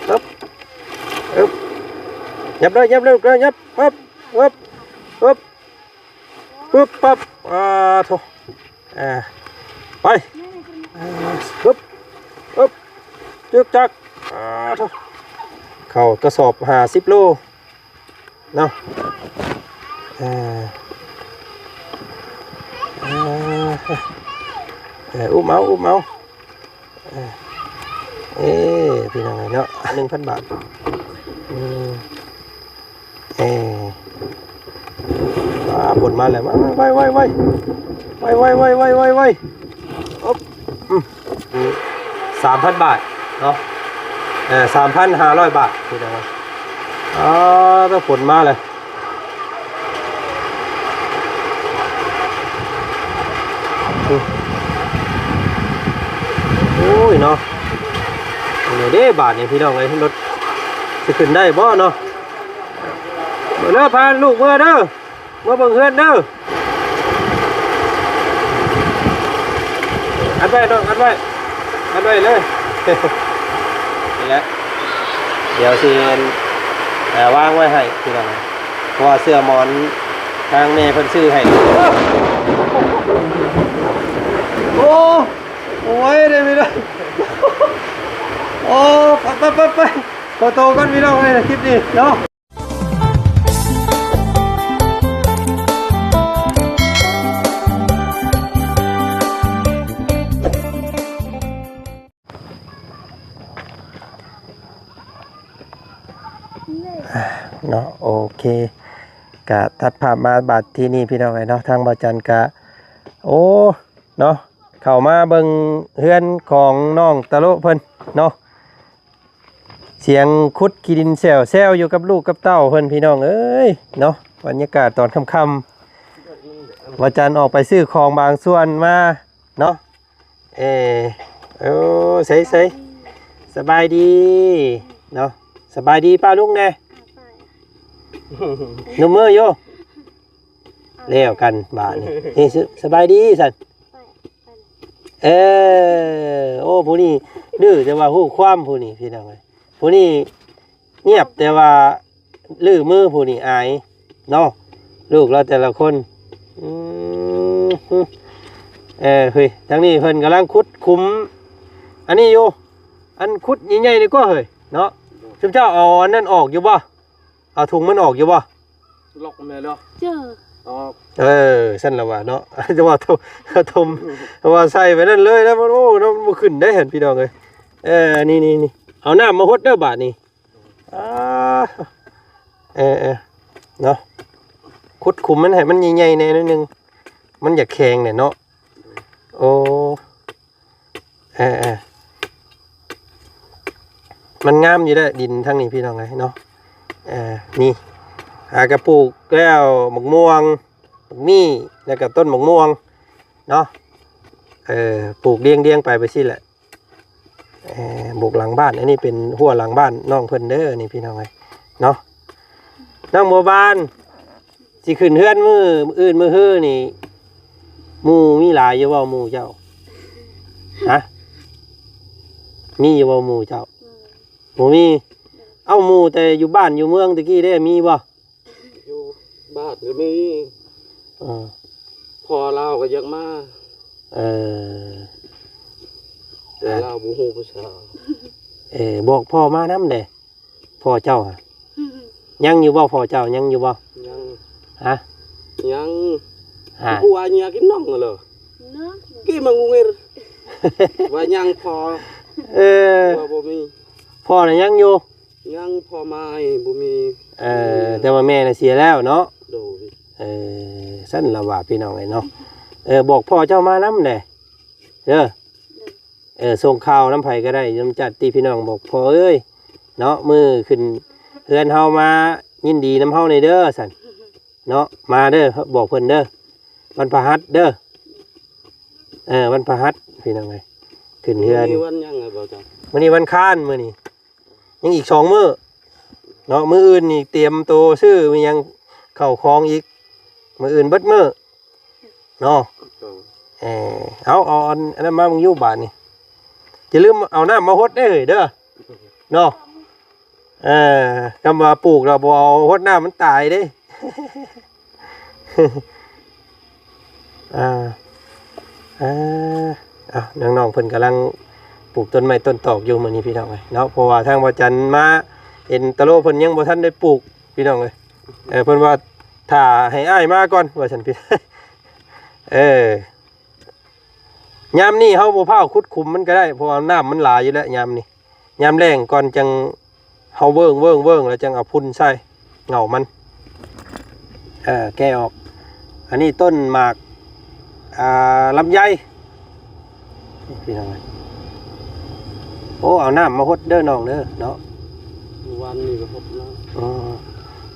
ปึ๊บปึ๊บยับเลยยับเลยยับปึ๊บปึ๊บปึ๊บปึ๊บปั๊บโถไปปึ๊บปึ๊บจึกจักโถเข้ากระสอบ50 โลเนาะอุ้มเอาพี่น้องเนาะ1,000 บาทผลมาแล้วมาไวอ๊บ3,000 บาทเนาะ3,500 บาทพี่น้องถ้าผลมาเลยโอ้ยเนาะเด้บาทเนี่ยพี่น้องเลยรถจะขึ้นได้บ่เนาะเมื่อเลิกพาลูกเมื่อเด้อเมื่อบังเฮินเด้ออัดไว้น้องอัดไว้เลยนี่แหละเดี๋ยวสิวางไว้ให้พี่น้องเพราะว่าเสื้อหมอนทางแม่เพิ่นซื้อให้โอ้ยได้ไม่ได้โอ้ไปขอโตก่อนพี่น้องเลยคลิปนี้เนาะเนาะโอเคกะทัดภาพมาบัดที่นี่พี่น้องไอ้เนาะทางบ่จันกะโอ้เนาะเข้ามาเบิ่งเฮือนของน้องตะโลเพิ่นเนาะเสียงคุดขี้ดินแซวอยู่กับลูกกับเต้าเพิ่นพี่น้องเอ้ยเนาะบรรยากาศตอนค่ำๆบ่จันออกไปซื้อของบางส่วนมาเนาะใส่สบายดีเนาะสบายดีป้าลุงแน่นุ่มมือโยเลี้ยวกันบ้านนี่สบายดีสันโอ้ผู้นี้ดื้อแต่ว่าหู้ความผู้นี้พี่น้องเลยผู้นี้เงียบแต่ว่าลื้อมือผู้นี้อายเนาะลูกเราแต่ละคนเฮ้ยทั้งนี้เพิ่นกำลังขุดคุ้มอันนี้อยู่อันขุดใหญ่ๆนี่ก็เฮ้ยเนาะชุบเจ้าเอาอันนั้นออกอยู่บ่เอาถุงมันออกอยู่บ่ล็อกมันแล้วเจอสั้นละว่าเนาะจะว่าทมว่าใส่ไปนั่นเลยแล้วโอ้เนาะมันขึ้นได้เห็นพี่น้องเลยนี่เอาน้ำมาหดเด้อบาทนี่เนาะขุดขุมมันให้มันใหญ่ๆในนิดนึงมันอยากแข็งเนี่ยเนาะโอ้มันงามอยู่ได้ดินทั้งนี้พี่น้องเลยเนาะนี่หากระปลูกแล้วหมกม่วงหมกมี่แล้วก็ต้นหมกม่วงเนาะปลูกเลี้ยงไปสิแหละบุกหลังบ้านอันนี้เป็นหัวหลังบ้านน้องเพิ่นเด้อนี่พี่น้องเลยเนาะน้องบัวบานสิขึ้นเฮือนมืออื่นมือฮื้อนี่หมู่มีหลายอยู่บ่หมู่เจ้าฮะมีอยู่บ่หมู่เจ้าหมู่มีเอาหมู่แต่อยู่บ้านอยู่เมืองตะกี้ได้มีบ่อยู่บ้านก็มีพอเราก็ยังมาแต่เราบูฮูภาษาบอกพ่อมาน้ำเด้พ่อเจ้ายังอยู่บ่พ่อเจ้ายังอยู่บ่ยังฮะยังกูว่าเนี่ยกินน้องเหรอกี่มังงูเงยว่ายังพอว่าบ่มีพ่อน่ะยังอยู่ยังพอมาบ่มีแต่ว่าแม่น่ะเสียแล้วเนาะโดยสั้นละว่าพี่น้องไอ้เนาะบอกพ่อเจ้ามาน้ำเด้ส่งข่าวน้ำไผ่ก็ได้น้ำจัดตีพี่น้องบอกพ่อเอ้ยเนาะมือขึ้นเฮือนเฮามายินดีน้ำเฮาในเด้อสันเนาะมาเด้อบอกเพิ่นเด้อวันพฤหัสเด้อวันพฤหัสพี่น้องไงขึ้นเฮือนวันยังไงบ่จ้ะมื้อนี้วันค้านมื้อนี้ยังอีก2 มื้อเนาะมื้ออื่นนี่เตรียมตัวซื้อมียังเข้าคลองอีกมื้ออื่นเบิดมื้อเนาะเอาอันนั้นมามึงอยู่บ้านนี่จะลืมเอาน้ำมาหดได้เด้อเนาะ คำว่าปลูกเราบ่เอาฮดน้ำมันตายเด้ อ่าน้องๆเพิ่นกำลังปลูกต้นไม้ต้นตอกอยู่มื้อนี้พี่น้องเอ้ยเนาะเพราะว่าทางบ่จันมาเห็นตะโลเพิ่นยังบ่ทันได้ปลูกพี่น้องเอ้ยเพิ่นว่าถ้าให้อ้ายมาก่อนว่าซั่นพี่ ยามนี้เฮาบ่พาขุดคุมมันก็ได้เพราะว่าน้ำมันหลายอยู่แล้วยามนี้ยามแล้งก่อนจังเฮาเบิ่งแล้วจังเอาพุ่นใส่เหงามันแก้ออกอันนี้ต้นหมากลำไยพี่น้องโอ้เอาน้ำมาหดเด้อน้องเด้อเนาะ วันนี้ก็พบแล้ว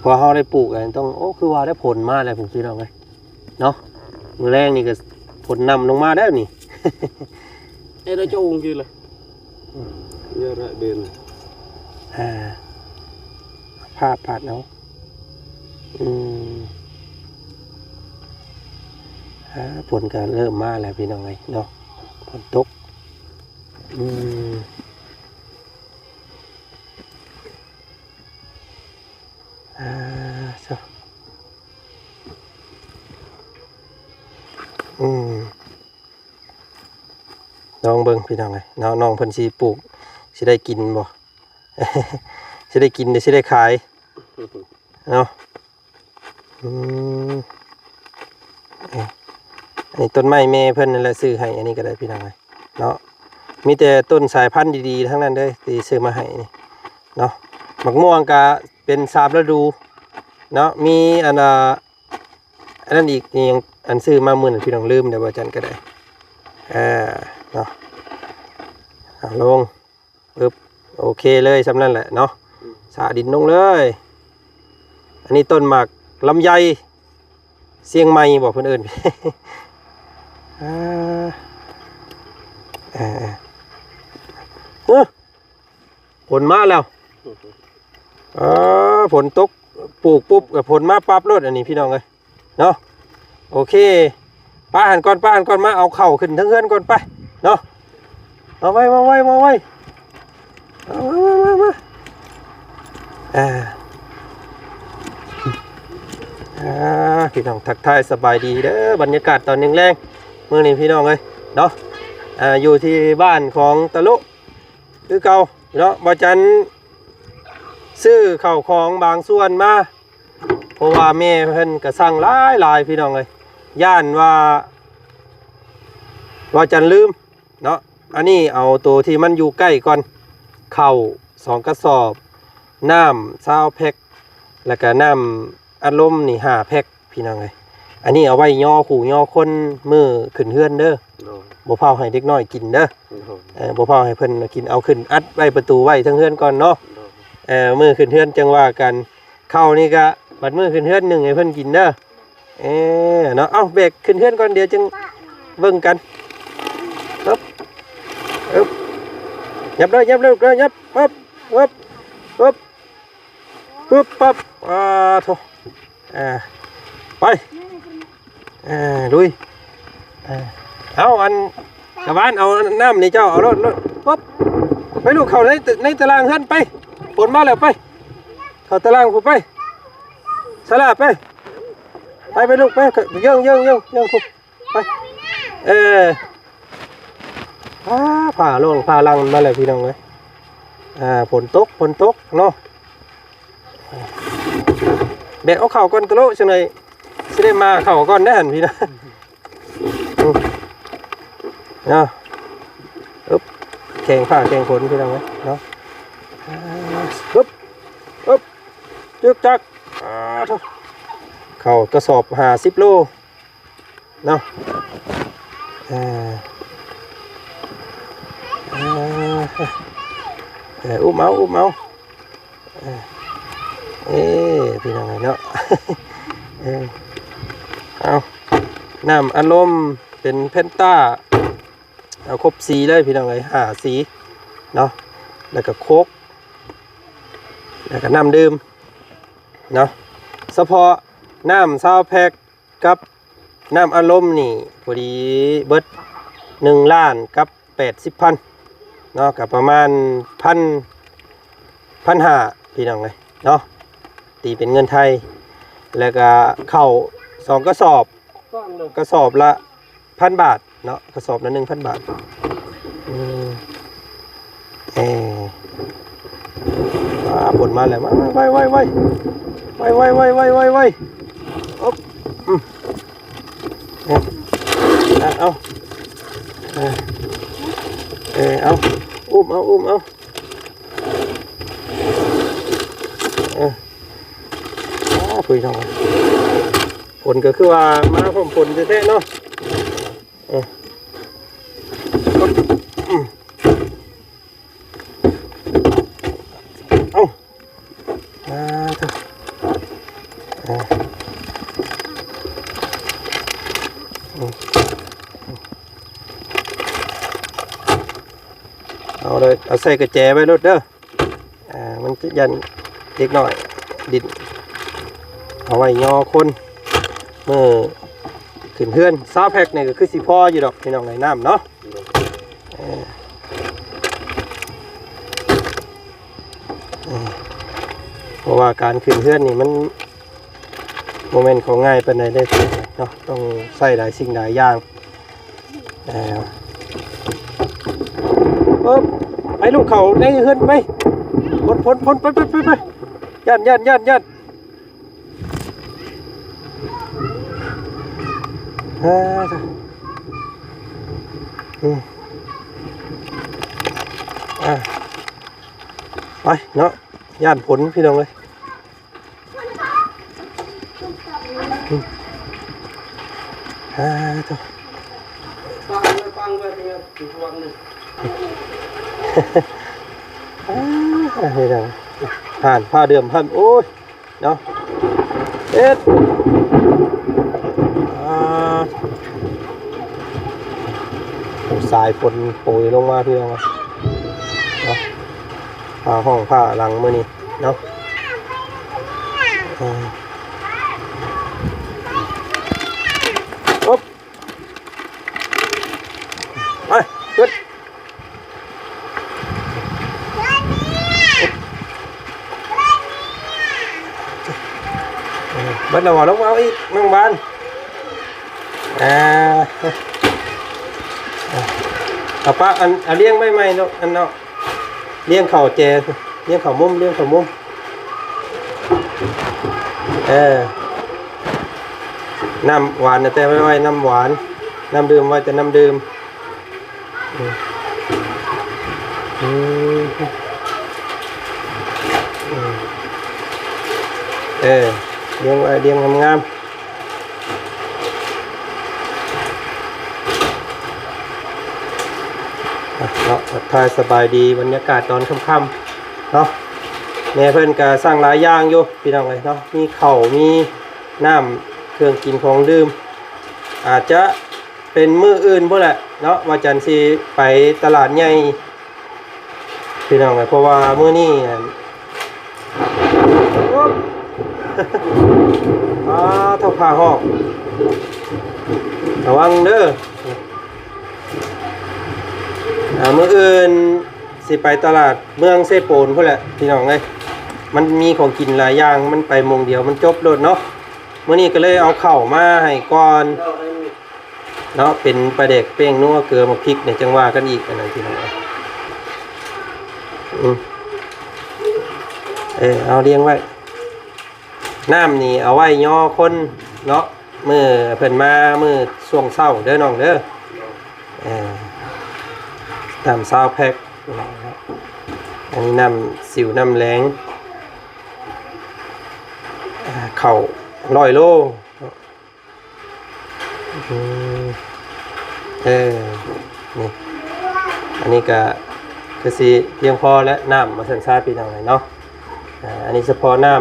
พอเขาได้ปลูกต้องโอ้คือว่าได้ผลมาแล้วผมคิดเอาไงเนาะมือแรงนี่ก็ผลนำลงมาได้นี่ ได้เจ้าองค์กี่เลยเยอะระเดินภาพผาดเนาะผลก็เริ่มมาแล้วพี่น้องไงเนาะผลตกน้องเบิ้งพี่น้องไงน้องเพิ่นสิปลูกสิได้กินบ่ สิได้กินได้สิได้ขายเนาะอันนี้ต้นไม้แม่เพิ่นนั่นแหละซื้อให้อันนี้ก็ได้พี่น้องไงเนาะมีแต่ต้นสายพันธุ์ดีๆทั้งนั้นเลยที่ซื้อมาให้นี่เนาะมะม่วงก็เป็น3ฤดูเนาะมีอันนั้นอีกนี่ยังอันซื้อมามื้อนั้นพี่น้องลืมเดี๋ยวบ่จันก็ได้เนาะลงปึ๊บโอเคเลยสำนั้นแหละเนาะสาดินลงเลยอันนี้ต้นหมากลำไยเสียงใหม่บอกเพื่อนอื่น ผลมาแล้วผลตกปลูกปุ๊บกับผลมาปั๊บรถอันนี้พี่น้องเลยเนาะโอเคป้าหันก่อนมาเอาเข่าขึ้นทั้งเฮือนก่อนไปเนาะมาไว้มาพี่น้องทักทายสบายดีเด้อบรรยากาศตอนแรงๆมื้อนี้พี่น้องเลยเนาะอยู่ที่บ้านของตะลุคือเก่าเนาะบ่จันซื้อข้าวของบางส่วนมาเพราะว่าแม่เพิ่นก็สั่งหลายพี่น้องเลยย่านว่าจันลืมเนาะอันนี้เอาตัวที่มันอยู่ใกล้ก่อนข้าว2 กระสอบน้ำ20 แพ็คแล้วก็น้ำอัดลมนี่5 แพ็คพี่น้องเลยอันนี้เอาไว้ย่อขู่ย่อคนมือขึ้นเฮือนเด้อบ่เผาให้เด็กน้อยกินเด้อบ่เผาให้เพิ่นกินเอาขึ้นอัดไว้ประตูไว้ทั้งเฮือนก่อนเนาะมือขึ้นเฮือนจังว่ากันข้าวนี่ก็บัดมือขึ้นเฮือน1ให้เพิ่นกินเด้อเนาะเอาเบรกขึ้นเฮือนก่อนเดี๋ยวจึงเบิ่งกันปึ๊บยับเลยยับปึ๊บปั๊บโถไปลุยเอาอันกระบานเอาน้ำนี่เจ้าเอารถปั๊บไปลูกเข้าในตารางเฮือนไปฝนมาแล้วไปเข้าตารางกูไปสลาไปลูกไปย่องคุกไปผ่าลงผ่าลังมาเลยพี่น้องเลยฝนตกเนาะแบกเอาเข่าก่อนตะโลจังเลยสิได้มาเข่าก่อนได้หันพี่นะเนาะแข่งผ่าแข่งฝนพี่น้องเลยเนาะจึกจักเข่ากระสอบ50 โลเนาะอุ้มเอาพี่น้องเนาะเอาน้ำอารมณ์เป็นเพนต้าเอาครบสีเลยพี่น้องเลย5 สีเนาะแล้วก็โคกแล้วก็น้ำดื่มเนาะเฉพาะน้ำ20 แพ็คกับน้ำอารมณ์นี่พอดีเบิด1 ล้านกับ80,000เนาะกับประมาณ1,500 พี่น้องเลยเนาะตีเป็นเงินไทยแล้วก็เข้า2กระสอบกระสอบละ1,000 บาทเนาะกระสอบละ1,000 บาทผลมาแล้วมาไวอ๊บเอาเอาอุ้มเอาคุยทำไมผลก็คือว่ามาผมผลจะแท้เนาะเอาเอาเลยเอาใส่กระแจไว้รถเด้อมันจะยันเล็กหน่อยดินเอาไว้ย่อคนเมื่อขึ้นเฮือนซาแพ็กเนี่ยก็คือสิพ่ออยู่ดอกพี่น้องในน้ำเนาะเพราะว่าการขึ้นเฮือนนี่มันโมเมนต์ของง่ายเป็นไหนได้เนาะต้องใส่หลายสิ่งหลายอย่างไปลูกเขาในเฮือนไปพ้นไปยันไปเนาะย่านผลพี่น้องเลยฟังไปเนี่ยฟังหนึ่งนี่ดังผ่านผ้าเดือมพันโอ้ยเนาะสายฝนโปรยลงมาพี่น้องเนาะผ้าห้องผ้าหลังมือนี่เนาะปุ๊บไปขึ้นbắt đầu vào lúc áo ít mang bánป้าอันเลี้ยงไม่เนาะอันเนาะเลี้ยงเข่าแจเลี้ยงเข่ามุมน้ำหวานแต่ไม่ไว้น้ำหวานน้ำดื่มไว้แต่น้ำดื่มเลี้ยงไว้เลี้ยงงามเนาะทายสบายดีบรรยากาศตอนค่ำๆเนาะแม่เพิ่นก็สร้างหลายอย่างอยู่พี่น้องเลยเนาะมีข้าวมีน้ำเครื่องกินของดื่มอาจจะเป็นมื้ออื่นบ่แหละเนาะว่าจันสิไปตลาดใหญ่พี่น้องเลยเพราะว่ามื้อนี้เท่าผ้าหอกระวังเด้อมื้ออื่นสิไปตลาดเมืองเซโปนพุ่นแหละพี่น้องเลยมันมีของกินหลายอย่างมันไปมงเดียวมันจบโลดเนาะมื้อนี้ก็เลยเอาข้าวมาให้ก่อนเนาะเป็นปลาเด็กเป้งนัวเกลือมาพริกเนี่ยจังว่ากันอีกอันนั้นพี่น้องเอาเลี้ยงไว้น้ำนี่เอาไว้ย่อคนเนาะมือเพิ่นมามือช่วงเช้าเด้อน้องเด้อน้ำซาวแพ็คอันนี้น้ำสิวน้ำแรงเข่า100 โลนี่อันนี้ก็คือสิเพียงพอและน้ำมาสันซาปีหน่อยเนาะอันนี้เฉพาะน้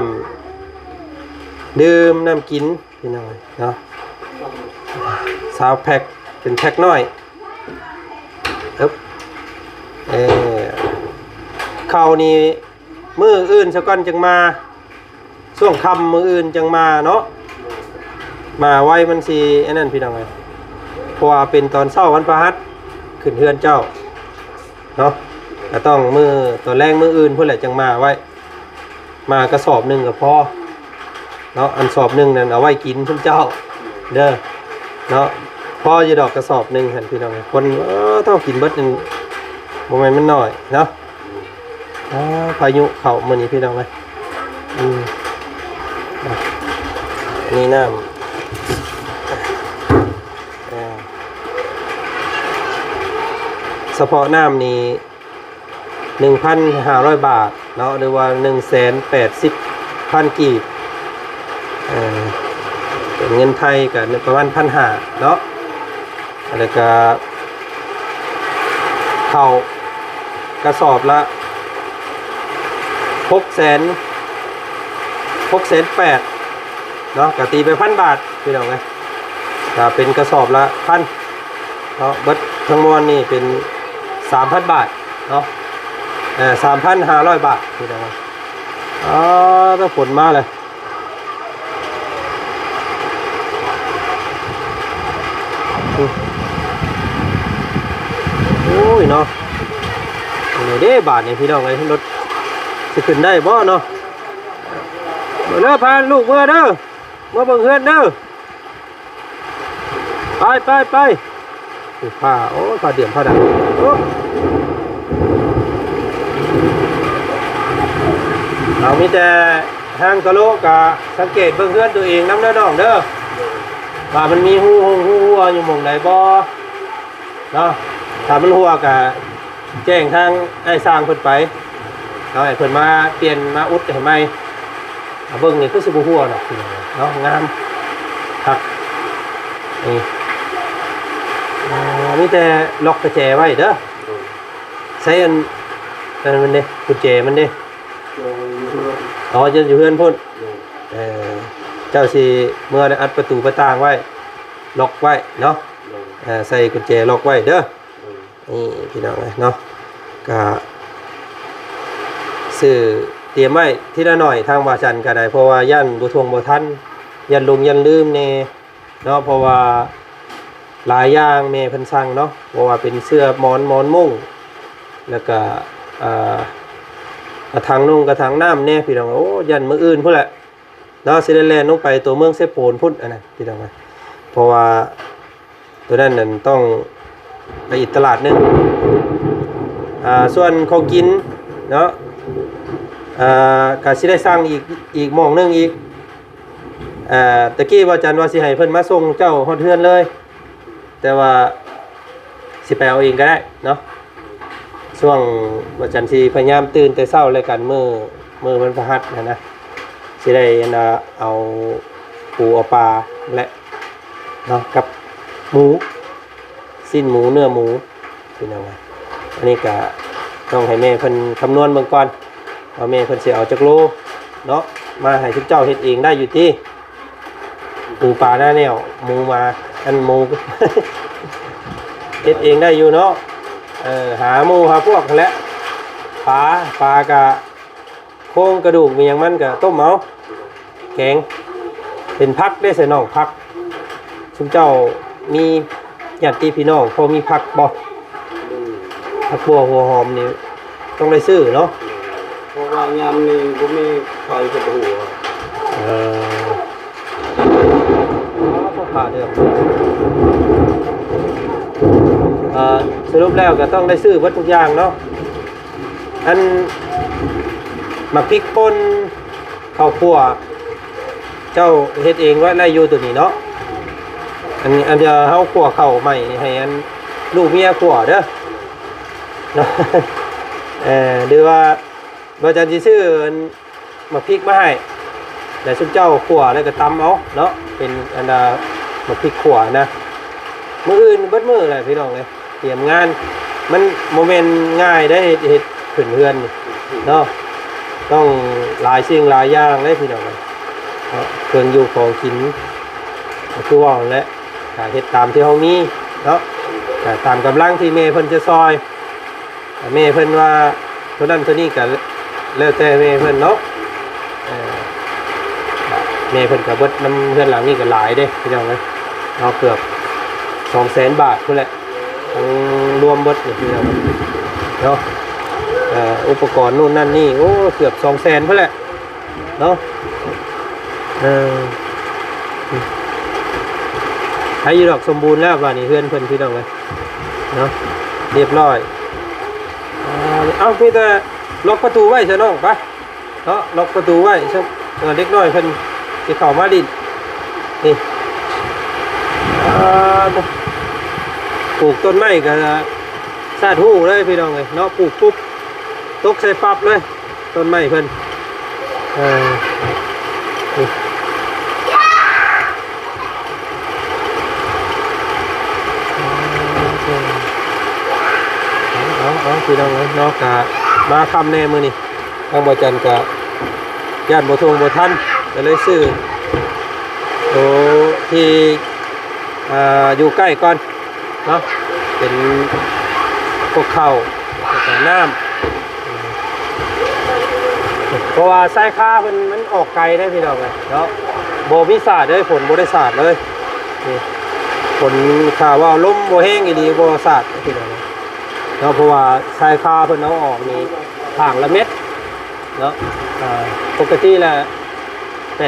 ำดื่มน้ำกินพี่น้อยเนาะซาวแพ็คเป็นแพ็คน้อยข้าวนี่มื้ออื่นซะก่อนจังมาช่วงค่ำมื้ออื่นจังมาเนาะมาไว้มันสิอันนั้นพี่น้องเอ้ยเพราะว่าเป็นตอนเช้าวันพฤหัสขึ้นเฮือนเจ้าเนาะก็ต้องมื้อตอนแรงมื้ออื่นพุ่นแหละจังมาไว้ มากระสอบหนึ่งก็พอเนาะอันสอบหนึ่งนั่นเอาไว้กินชุมเจ้าเด้อเนาะพอจะดอกกระสอบหนึ่งหันพี่น้องคนต้องกินเบิดหนึ่งโมเมนต์มันหน่อยเนาะพายุเข้ามื้อนี้พี่น้องเลยนี่น้ำเฉพาะน้ำนี่ 1,500 บาทเนาะหรือว่า 180,000 กีบเป็นเงินไทยกับประมาณ1,500เนาะแล้วก็เข้ากระสอบละ6,800,000เนาะก็ตีไป1,000 บาทพี่น้องไงถ้าเป็นกระสอบละ1,000เนาะเบิดทั้งมวลนี่เป็น 3,000 บาทเนาะ3,500 บาทพี่น้องถ้าฝนมาเลยโอ้ยเนาะนี่เด้บาทนี่พี่น้องไงรถจะขึ้นได้บ่เนาะเมื่อพาลูกเมื่อเด้อเมื่อบังเฮือนเด้อไปผ้าโอ้ผ้าเดี่ยมผ้าดำเรามีแต่ห้างกะโลกะสังเกตเบื้องเฮือนตัวเองน้ำเด้อน้องเด้อว่ามันมีหูอยู่หม่องใดบ่เนาะถ้ามันหัวกะแจ้งทางไอ้สร้างเพิ่นไปเอาให้เพิ่นมาเปลี่ยนมาอุดให้ใหม่เบิ่งนี่คือสิบ่หัวดอกเนาะงามครับนี่มีแต่ล็อกกระแจไว้เด้อใช้อันมันเด้กุญแจมันเด้จะอยู่เพื่อนพุ่นเจ้าสิเมื่อได้อัดประตูประต่างไว้ล็อกไว้เนาะใส่กุญแจล็อกไว้เด้อนี่พี่น้องเนาะก็ซื้อเตรียมไว้ทีละหน่อยทางวาจันก็ได้เพราะว่าย่านบ่ทวงบ่ทันยันลงยันลืมแน่เนาะเพราะว่าหลายอย่างแม่เพิ่นสั่งเนาะเพราะว่าเป็นเสื้อหมอนมุ้งแล้วก็กระถางนุ่งกระถางน้ำแน่พี่น้องโอ้ยันมื้ออื่นพุ่นแหละเนาะสิได้แล่นลงไปตัวเมืองเซโปนพุ่นอันนั้นพี่น้องเพราะว่าตัวนั้นนั่นต้องไปอีกตลาดนึงส่วนของกินเนาะก็สิได้สร้างอีกหม้องนึงอีกตะกี้ว่าจันว่าสิให้เพิ่นมาส่งเจ้าฮอดเฮือนเลยแต่ว่าสิไปเอาเองก็ได้เนาะช่วงว่าจันสิพยายามตื่นแต่เช้าเลยกันมื้อวันพฤหัสนะสิได้เอาปูเอาปลาและเนาะกับหมูสิ้นหมูเนื้อหมูพี่น้องอันนี้ก็ต้องให้แม่เพิ่นคำนวณเบิ่งก่อนว่าแม่เพิ่นสิเอาจักโลเนาะมาให้ทุกเจ้าเฮ็ดเองได้อยู่ติปูปลาหน้าแนวหมูมาอันหมูเฮ็ดเองได้อยู่เนาะหาหมูหาพวกนั่นแหละปลากะโครงกระดูกมีหยังมันก็ต้มเอาแกงเป็นผักได้ใส่น้องผักทุกเจ้ามีญาติพี่น้องพอมีผักบ่ผักบัวหัวหอมนี่ต้องได้ซื้อเนาะเพราะว่ายามนี้บ่มีไฟกับหัวผ่าเดือดสรุปแล้วก็ต้องได้ซื้อวัตถุกอย่างเนาะอันหมักพริกป่นข้าวคั่วเจ้าเฮ็ดเองไว้ไล่อยู่ตัวนี้เนาะอันจะเฮาคั่วข้าวใหม่ให้อันลูกเมียคั่วเด้อเนาะหรือว่าบ่จันสิซื้อหมักพริกมาให้แต่ซุมเจ้าขั่วแล้วก็ตำเอาเนาะเป็นอันมาพริกขั่วนะมื้ออื่นเบิดมื้อเลยพี่น้องเลยเตรียมงานมันโมเมนต์ง่ายได้เฮ็ดขึ้นเฮือนเนาะต้องหลายสิ่งหลายอย่างเลยพี่น้องเลยเครื่องอยู่ของกินคือว่าแหละเฮ็ดตามที่เฮามีเนาะตามกำลังที่แม่เพิ่นจะซอยแม่เพิ่นว่าเท่านั้นเท่านี้ก็แล้วแต่แม่เพิ่นเนาะแม่เพิ่นก็เบิดน้ำเพื่อนหลังนี่ก็หลายเด้พี่น้องเอ้ยเอาเกือบ200,000 บาทพุ่นแหละทั้งรวมเบิดนี่พี่น้องเนาะอุปกรณ์นู่นนั่นนี่โอ้เกือบ200,000พุ่นแหละ เนาะให้ยีดอกสมบูรณ์แล้วว่านี่เพื่อนเพิ่นพี่น้องเลยเนาะเรียบร้อยเอาพี่แต่ล็อกประตูไว้ซะน้องไปเนาะล็อกประตูไว้ซะเล็กน้อยเพิ่นสิเข้ามาดินนี่ปลูกต้นไม้ก็สาดหูเลยพี่น้องเลยเนาะปลูกปุ๊บตกใส่ปั๊บเลยต้นไม้เพิ่นพี่น้องเลยเนาะกะมาคำแน่มือนี่ทางบ่จันกะญาติบ่ทวงบ่ทันก็เลยซื้อโตที่อยู่ใกล้ก่อนเนาะเป็นพวกข้าวพวกน้ำเพราะว่าสายค้ามันออกไกลได้พี่น้องเลยเนาะโบมิศาสตร์เลยฝนโบได้ศาสตร์เลยฝนข่าวว่าลมโบแห้งอีดีโบศาสตร์พี่น้องเนาะเพราะว่าสายค้าเพิ่นเอาออกนี่ห่างละเม็ดเนาะปกติละ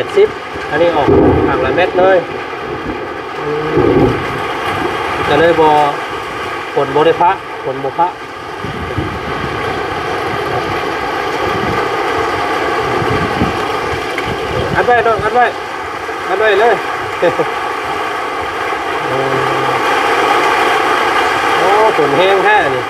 80อันนี้ออกห่างละเม็ดเลยจะเลยโบฝนโบได้พระฝนโบพระอัดไว้น้องอัดไว้เลยโอ้ฝนแห้งแท้นี่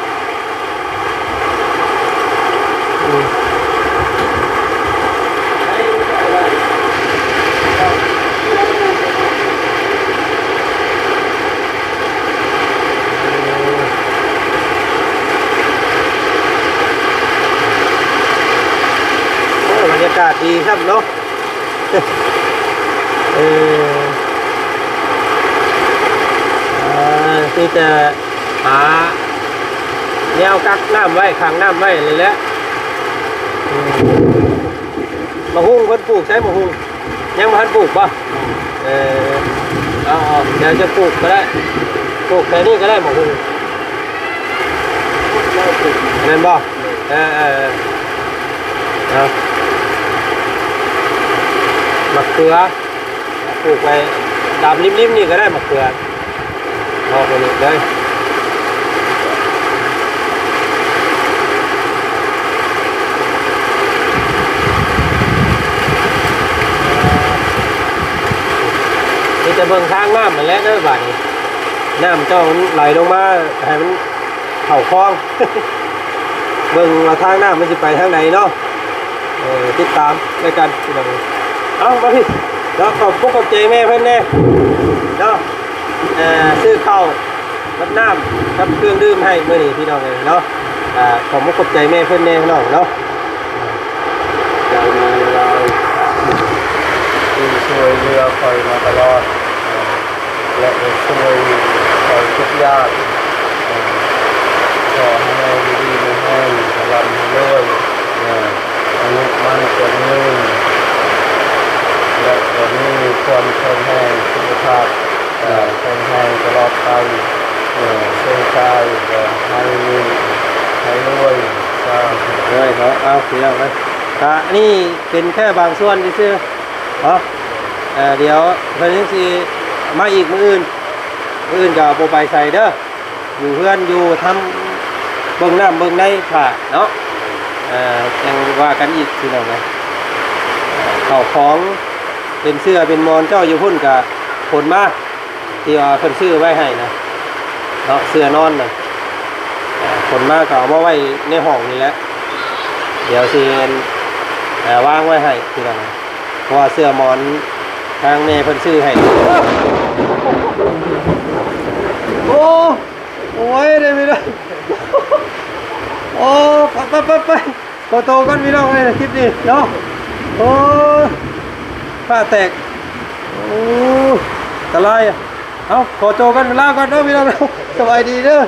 บรรยากาศดีครับเนาะที่จะหาแนวกักน้ำไว้ขังน้ำไว้เลยแหละมะฮุ่งเพิ่นปลูกใช้มะฮุ่งยังพันปลูกป่ะเอาเดี๋ยวจะปลูกก็ได้ปลูกแต่นี่ก็ได้มะฮุ่งนั่นบ่มะเขือปลูกไปดามริมๆนี่ก็ได้มะเขือออกไปนี่เลยนี่จะเบิ่งทางน้ำมันแล้วเด้อบ่านี้น้ำเจ้ามันไหลลงมาให้มันเข่าคลอง เบิ่งว่าทางน้ำมันจะไปทางไหนเนาะติดตามในการติดตามเอาไปพี่แล้วขอบใจแม่เพื่อนแน่เนาะซื้อข้าวรับน้ำรับเครื่องดื่มให้เมื่อนี้พี่น้องเลยเนาะขอบใจแม่เพื่อนแน่น้องเนาะเราช่วยเรือคอยมาตลอดและช่วยคอยทุกยากขอให้ดีๆให้พลังด้วยอนุมันคนนึงและคนนี้ความแข็งแรงสุขภาพแข็งแรงตลอดไปเส้นใจให้รวยเลยเนาะเอาเสียงเลยนี่เป็นแค่บางส่วนที่ซื้อเดี๋ยวเพื่อนสิมาอีกมื้ออื่นกับโบไปใส่เด้ออยู่เพื่อนอยู่ทำเบิ่งน้ำเบิ่งในค่ะเนาะยังว่ากันอีกทีนึงนะเข่าของเป็นเสื้อเป็นมอนเจ้าอยู่พุ่นกับผลมาที่ว่าเพิ่นซื้อไว้ให้นะเนาะเสื้อนอนนะผลมาก็เอามาไว้ในห้องนี่แหละเดี๋ยวสิวางไว้ให้ทีนึงเพราะว่าเสื้อมอนทางแม่เพิ่นซื้อให้โอ้ยได้ไม่ได้โอ้ไปโตกันพี่น้องเลยคลิปนี้เนาะโอ้ผ้าแตกโอ้ตะไลอ่ะเอาขอโตกันเวลาก่อนเนาะพี่น้องสบายดีเด้อ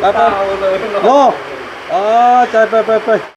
ไปโอ้ใจไป